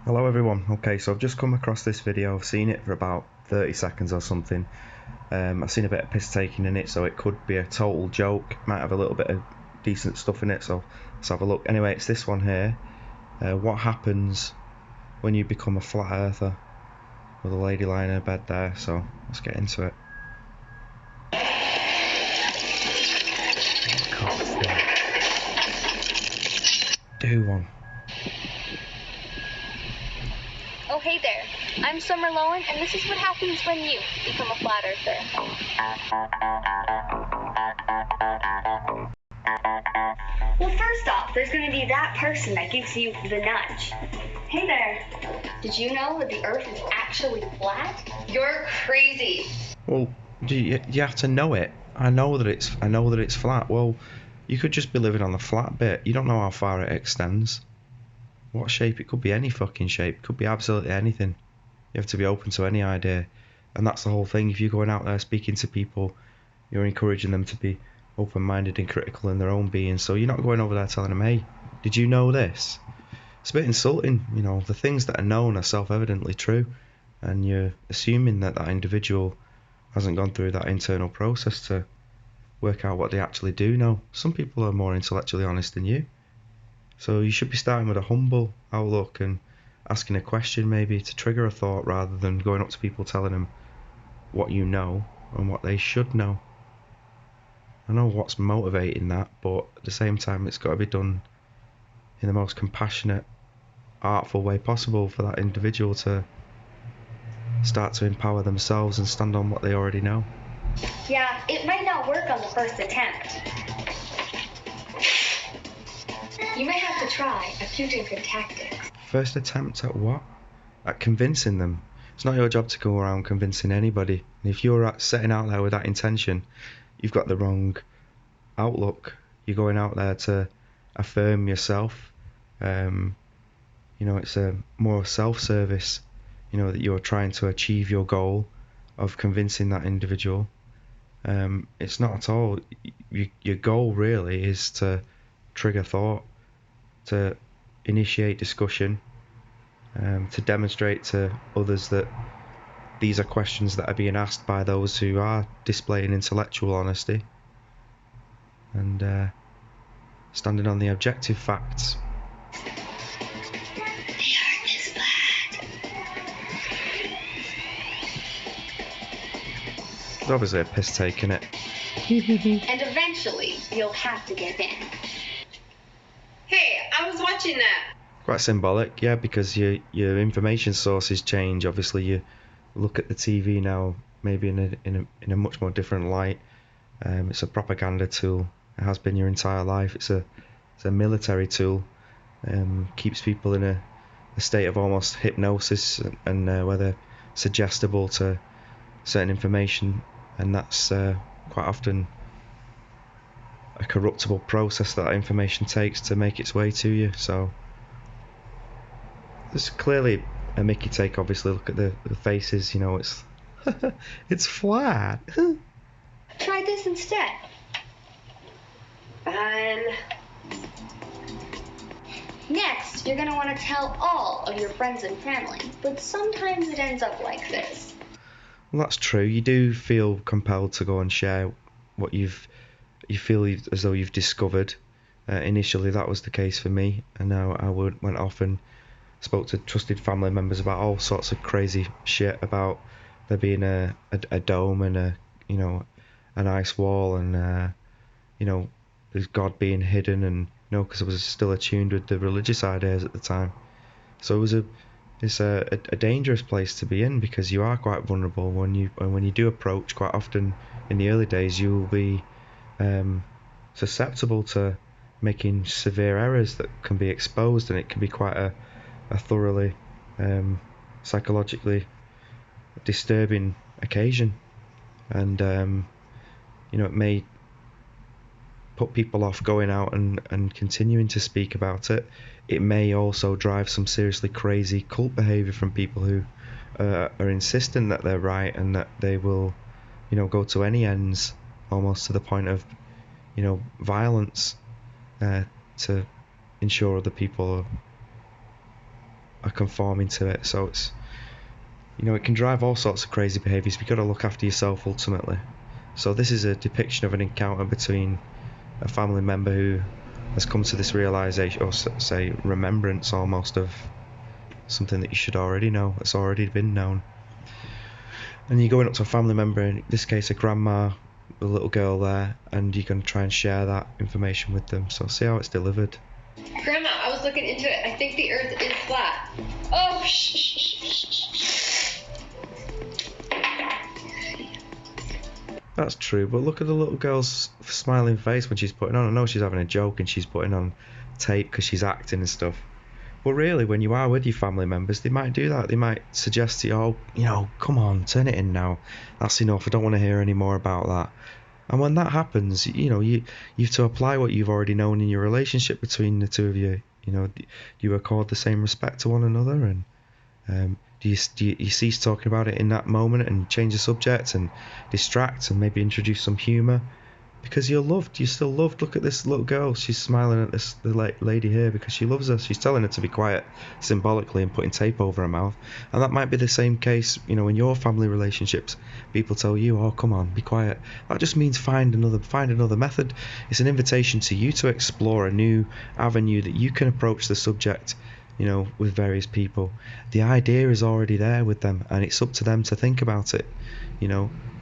Hello everyone. Okay, so I've just come across this video. I've seen it for about 30 seconds or something. I've seen a bit of piss taking in it, so it could be a total joke. Might have a little bit of decent stuff in it, so let's have a look. Anyway, it's this one here. What happens when you become a flat earther? With a lady lying in her bed there, so let's get into it. Do one. Oh, hey there. I'm Summer Lowen, and this is what happens when you become a flat earther. Well, first off, there's going to be that person that gives you the nudge. Hey there. Did you know that the Earth is actually flat? You're crazy. Well, you have to know it. I know that it's flat. Well, you could just be living on the flat bit. You don't know how far it extends. What shape? It could be any fucking shape. It could be absolutely anything. You have to be open to any idea. And that's the whole thing. If you're going out there speaking to people, you're encouraging them to be open-minded and critical in their own being. So you're not going over there telling them, hey, did you know this? It's a bit insulting. You know, the things that are known are self-evidently true. And you're assuming that that individual hasn't gone through that internal process to work out what they actually do know. Some people are more intellectually honest than you. So you should be starting with a humble outlook and asking a question maybe to trigger a thought rather than going up to people telling them what you know and what they should know. I know what's motivating that, but at the same time it's got to be done in the most compassionate, artful way possible for that individual to start to empower themselves and stand on what they already know. Yeah, it might not work on the first attempt. You may have to try a few different tactics. First attempt at what? At convincing them. It's not your job to go around convincing anybody. And if you're setting out there with that intention, you've got the wrong outlook. You're going out there to affirm yourself. It's a more self-service, that you're trying to achieve your goal of convincing that individual. It's not at all. Your goal really is to trigger thought, to initiate discussion, to demonstrate to others that these are questions that are being asked by those who are displaying intellectual honesty and standing on the objective facts. The Earth is flat. There's obviously a piss take in it. And eventually, you'll have to give in. Hey, I was watching that. Quite symbolic, yeah, because your information sources change. Obviously, you look at the TV now, maybe in a much more different light. It's a propaganda tool. It has been your entire life. It's a military tool. Keeps people in a state of almost hypnosis and where they're suggestible to certain information, and that's quite often a corruptible process that information takes to make its way to you. So there's clearly a Mickey take. Obviously, look at the faces. It's it's flat. Try this instead. Fine. Next, you're going to want to tell all of your friends and family, but sometimes it ends up like this. Well, that's true. You do feel compelled to go and share what you feel as though you've discovered. Initially, that was the case for me, and now I went off and spoke to trusted family members about all sorts of crazy shit about there being a dome and an ice wall and there's God being hidden, and because I was still attuned with the religious ideas at the time. So it's a dangerous place to be in, because you are quite vulnerable when you do approach. Quite often in the early days you will be susceptible to making severe errors that can be exposed, and it can be quite a thoroughly psychologically disturbing occasion, and it may put people off going out and continuing to speak about it. It may also drive some seriously crazy cult behaviour from people who are insistent that they're right, and that they will go to any ends, almost to the point of violence, to ensure other people are conforming to it. So it's, it can drive all sorts of crazy behaviours. You've got to look after yourself ultimately. So this is a depiction of an encounter between a family member who has come to this realisation, or say remembrance almost, of something that you should already know, that's already been known. And you're going up to a family member, in this case a grandma, a little girl there, and you're going to try and share that information with them. So see how it's delivered. Grandma, I was looking into it. I think the earth is flat. Oh, shh. That's true, but look at the little girl's smiling face when she's putting on. I know she's having a joke and she's putting on tape because she's acting and stuff. But really, when you are with your family members, they might do that. They might suggest to you, oh, come on, turn it in now. That's enough. I don't want to hear any more about that. And when that happens, you have to apply what you've already known in your relationship between the two of you. Do you accord the same respect to one another, and do you cease talking about it in that moment and change the subject and distract and maybe introduce some humour? Because you're loved, you're still loved. Look at this little girl, she's smiling at the lady here because she loves her. She's telling her to be quiet symbolically and putting tape over her mouth. And that might be the same case, in your family relationships. People tell you, oh, come on, be quiet. That just means find another method. It's an invitation to you to explore a new avenue that you can approach the subject, with various people. The idea is already there with them, and it's up to them to think about it.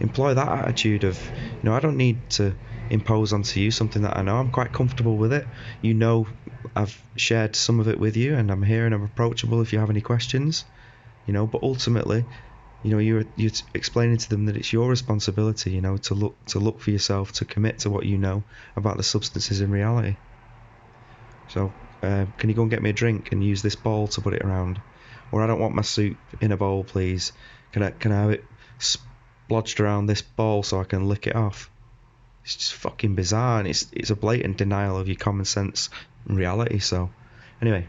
Employ that attitude of, I don't need to impose onto you something that I know. I'm quite comfortable with it. I've shared some of it with you, and I'm here and I'm approachable if you have any questions. But ultimately, you're explaining to them that it's your responsibility, to look for yourself, to commit to what you know about the substances in reality. So, can you go and get me a drink and use this bowl to put it around? Or I don't want my soup in a bowl, please. Can I have it splodged around this bowl so I can lick it off? It's just fucking bizarre, and it's a blatant denial of your common sense reality. So, anyway.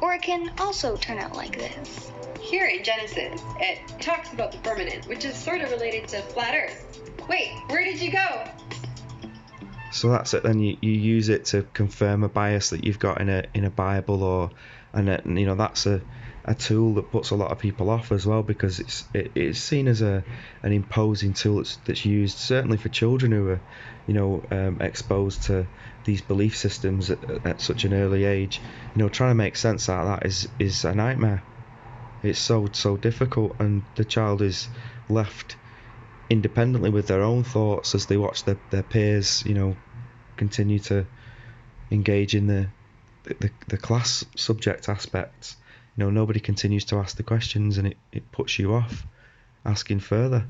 Or it can also turn out like this. Here in Genesis, it talks about the firmament, which is sort of related to flat earth. Wait, where did you go? So that's it. Then you use it to confirm a bias that you've got in a Bible, that's a tool that puts a lot of people off as well, because it's seen as an imposing tool that's used certainly for children who are exposed to these belief systems at such an early age. Trying to make sense out of that is a nightmare. It's so difficult, and the child is left independently with their own thoughts as they watch their peers continue to engage in the class subject aspects. Nobody continues to ask the questions, and it puts you off asking further.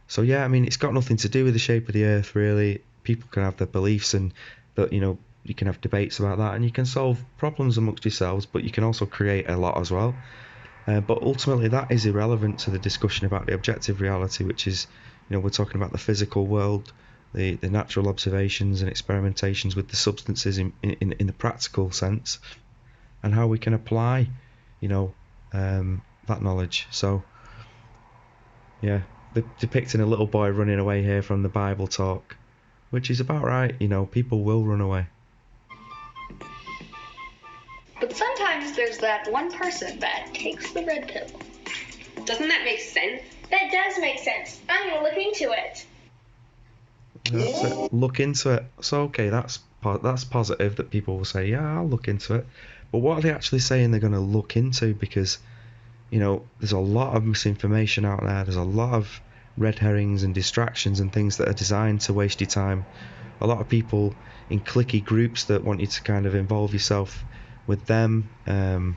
So yeah, I mean, it's got nothing to do with the shape of the earth really. People can have their beliefs, and that you can have debates about that, and you can solve problems amongst yourselves, but you can also create a lot as well. But ultimately that is irrelevant to the discussion about the objective reality, which is, we're talking about the physical world, the natural observations and experimentations with the substances in the practical sense, and how we can apply, that knowledge. So, yeah, depicting a little boy running away here from the Bible talk, which is about right. People will run away. But sometimes there's that one person that takes the red pill. Doesn't that make sense? That does make sense. I'm gonna look into it. That's it. Look into it. So okay, that's positive that people will say, yeah, I'll look into it. But what are they actually saying they're going to look into? Because there's a lot of misinformation out there. There's a lot of red herrings and distractions and things that are designed to waste your time. A lot of people in cliquey groups that want you to kind of involve yourself with them, and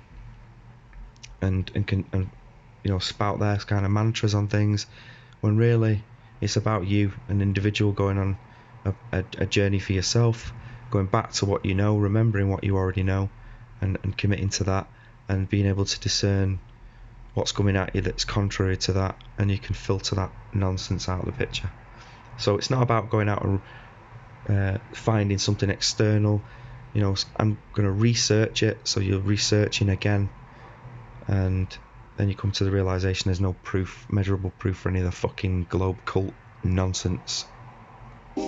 spout their kind of mantras on things, when really it's about you, an individual, going on a journey for yourself, going back to what you know, remembering what you already know, and committing to that, and being able to discern what's coming at you that's contrary to that, and you can filter that nonsense out of the picture. So it's not about going out and finding something external. I'm going to research it, so you're researching again, and then you come to the realisation there's no proof, measurable proof for any of the fucking globe cult nonsense. There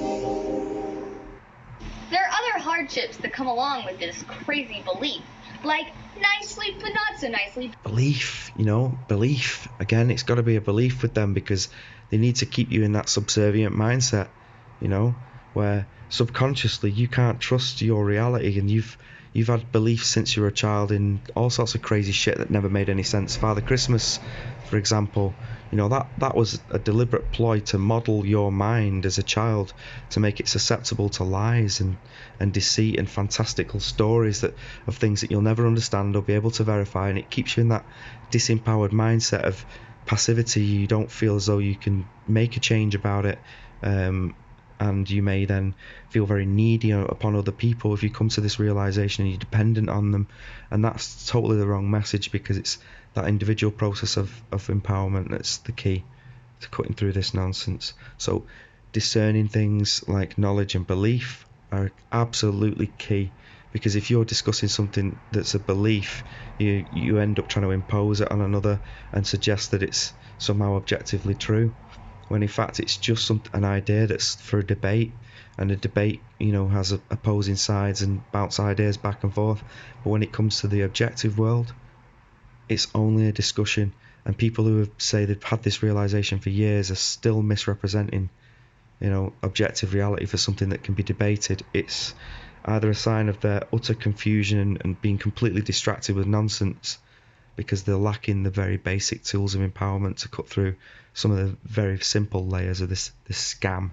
are other hard hardships that come along with this crazy belief. Like, nicely but not so nicely. Belief, belief. Again, it's got to be a belief with them, because they need to keep you in that subservient mindset, where subconsciously you can't trust your reality, and you've had beliefs since you were a child in all sorts of crazy shit that never made any sense. Father Christmas, for example, that was a deliberate ploy to model your mind as a child, to make it susceptible to lies and deceit and fantastical stories of things that you'll never understand or be able to verify, and it keeps you in that disempowered mindset of passivity. You don't feel as though you can make a change about it, and you may then feel very needy upon other people if you come to this realization and you're dependent on them. And that's totally the wrong message, because it's that individual process of empowerment that's the key to cutting through this nonsense. So discerning things like knowledge and belief are absolutely key, because if you're discussing something that's a belief, you end up trying to impose it on another and suggest that it's somehow objectively true, when in fact it's just an idea that's for a debate, and a debate has opposing sides and bounce ideas back and forth. But when it comes to the objective world, it's only a discussion, and people who say they've had this realization for years are still misrepresenting objective reality for something that can be debated. It's either a sign of their utter confusion and being completely distracted with nonsense, because they're lacking the very basic tools of empowerment to cut through some of the very simple layers of this scam.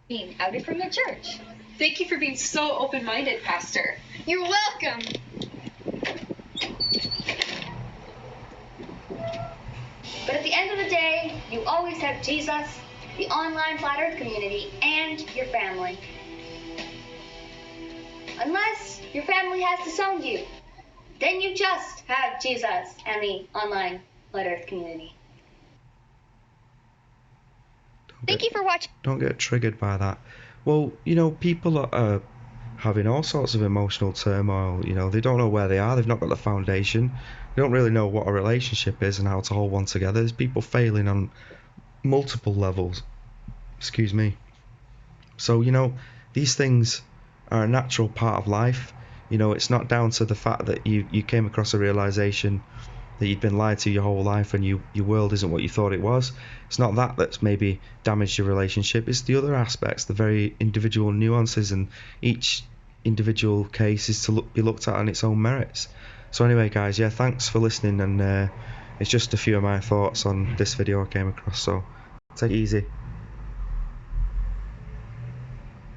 Being outed from the church. Thank you for being so open-minded, Pastor. You're welcome. But at the end of the day, you always have Jesus, the online Flat Earth community, and your family. Unless your family has disowned you, then you just have Jesus and the online Flat Earth community. Thank you for watching. Don't get triggered by that. Well, people are having all sorts of emotional turmoil. They don't know where they are. They've not got the foundation. They don't really know what a relationship is and how to hold one together. There's people failing on multiple levels. Excuse me. So, these things are a natural part of life. It's not down to the fact that you came across a realization that you'd been lied to your whole life and your world isn't what you thought it was. It's not that that's maybe damaged your relationship. It's the other aspects, the very individual nuances, and each individual case is to be looked at on its own merits. So anyway, guys, thanks for listening, and it's just a few of my thoughts on this video I came across, so take it easy.